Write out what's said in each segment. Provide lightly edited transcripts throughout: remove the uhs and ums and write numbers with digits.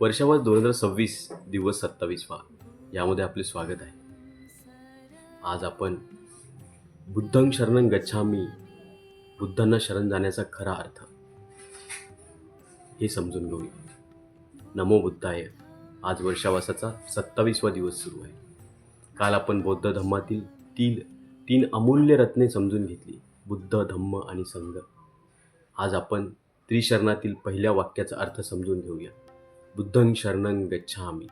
वर्षावर 2026 दिवस 27वा यामध्ये आपले स्वागत आहे. आज आपण बुद्धं शरणं गच्छामी, बुद्धांना शरण जाण्याचा खरा अर्थ हे समजून घेऊया. नमो बुद्धाय. आज वर्षावासाचा 27वा दिवस सुरू आहे. काल आपण बौद्ध धम्मातील तीन अमूल्य रत्ने समजून घेतली, बुद्ध, धम्म आणि संघ. आज आपण त्रिशरणातील पहिल्या वाक्याचा अर्थ समजून घेऊया, बुद्धं शरणं गच्छामी.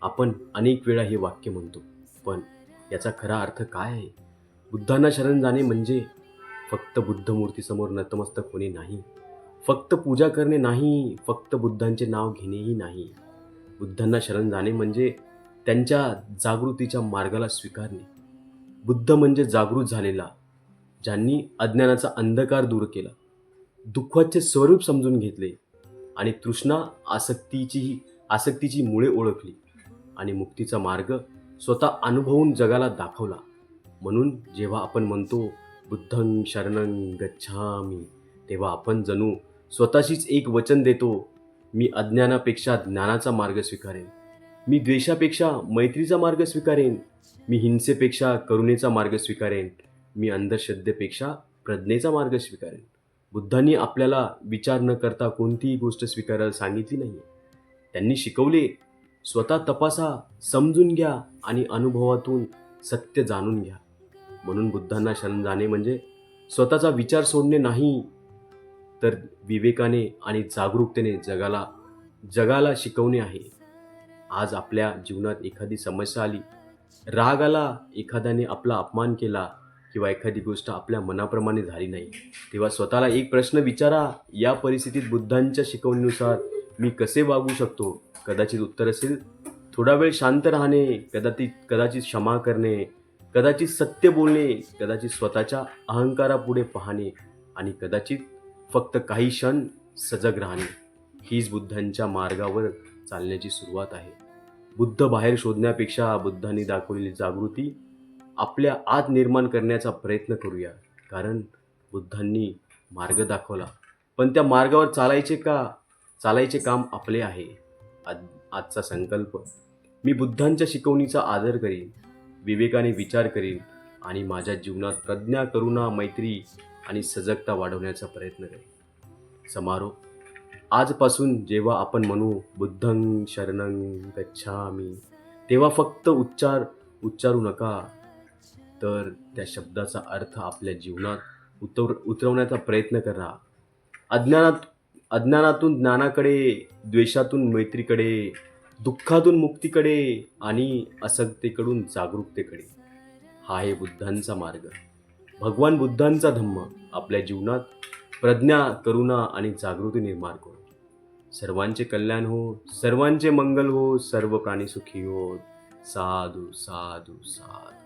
आपण अनेक वेळा हे वाक्य म्हणतो, पण याचा खरा अर्थ काय आहे? बुद्धांना शरण जाणे म्हणजे फक्त बुद्धमूर्तीसमोर नतमस्तक होणे नाही, फक्त पूजा करणे नाही, फक्त बुद्धांचे नाव घेणेही नाही. बुद्धांना शरण जाणे म्हणजे त्यांच्या जागृतीच्या मार्गाला स्वीकारणे. बुद्ध म्हणजे जागृत झालेला, ज्यांनी अज्ञानाचा अंधकार दूर केला, दुःखाचे स्वरूप समजून घेतले आणि तृष्णा आसक्तीची मुळे ओळखली आणि मुक्तीचा मार्ग स्वतः अनुभवून जगाला दाखवला. म्हणून जेव्हा आपण म्हणतो बुद्धं शरणं गच्छामी, तेव्हा आपण जणू स्वतःशीच एक वचन देतो, मी अज्ञानापेक्षा ज्ञानाचा मार्ग स्वीकारेन, मी द्वेषापेक्षा मैत्रीचा मार्ग स्वीकारेन, मी हिंसेपेक्षा करुणेचा मार्ग स्वीकारेन, मी अंधश्रद्धेपेक्षा प्रज्ञेचा मार्ग स्वीकारेन. बुद्धांनी आपल्याला विचार न करता कोणतीही गोष्ट स्वीकारायला सांगितली नाही. त्यांनी शिकवले, स्वतः तपासा, समजून घ्या आणि अनुभवातून सत्य जाणून घ्या. म्हणून बुद्धांना शरण जाणे म्हणजे स्वतःचा विचार सोडणे नाही, तर विवेकाने आणि जागरूकतेने जगाला शिकवणे आहे. आज आपल्या जीवनात एखादी समस्या आली, राग आला, एखाद्याने आपला अपमान केला किंवा एखादी गोष्ट आपल्या मनाप्रमाणे झाली नाही, तेव्हा स्वतःला एक प्रश्न विचारा, या परिस्थितीत बुद्धांच्या शिकवणीनुसार मी कसे वागू शकतो? कदाचित उत्तर असेल, थोडा वेळ शांत राहणे, कदाचित क्षमा करणे, कदाचित सत्य बोलणे, कदाचित स्वतःच्या अहंकारापुढे पाहणे आणि कदाचित फक्त काही क्षण सजग राहणे. हीच बुद्धांच्या मार्गावर चालण्याची सुरुवात आहे. बुद्ध बाहेर शोधण्यापेक्षा बुद्धांनी दाखवलेली जागृती आपल्या आत निर्माण करण्याचा प्रयत्न करूया. कारण बुद्धांनी मार्ग दाखवला, पण त्या मार्गावर चालायचे काम आपले आहे. आजचा संकल्प, मी बुद्धांच्या शिकवणीचा आदर करीन, विवेकाने विचार करीन आणि माझ्या जीवनात प्रज्ञा, करुणा, मैत्री आणि सजगता वाढवण्याचा प्रयत्न करेन. समारोप, आजपासून जेव्हा आपण म्हणू बुद्धं शरणं गच्छामी, तेव्हा फक्त उच्चारू नका, तर त्या शब्दाचा अर्थ आपल्या जीवनात उतरवण्याचा प्रयत्न करा. अज्ञानातून ज्ञानाकडे, द्वेषातून मैत्रीकडे, दुःखातून मुक्तीकडे आणि असक्तेकडून जागरूकतेकडे. हा आहे बुद्धांचा मार्ग. भगवान बुद्धांचा धम्म आपल्या जीवनात प्रज्ञा, करुणा आणि जागृती निर्माण करो. सर्वांचे कल्याण हो, सर्वांचे मंगल हो, सर्व प्राणी सुखी हो. साधू साधू साधू.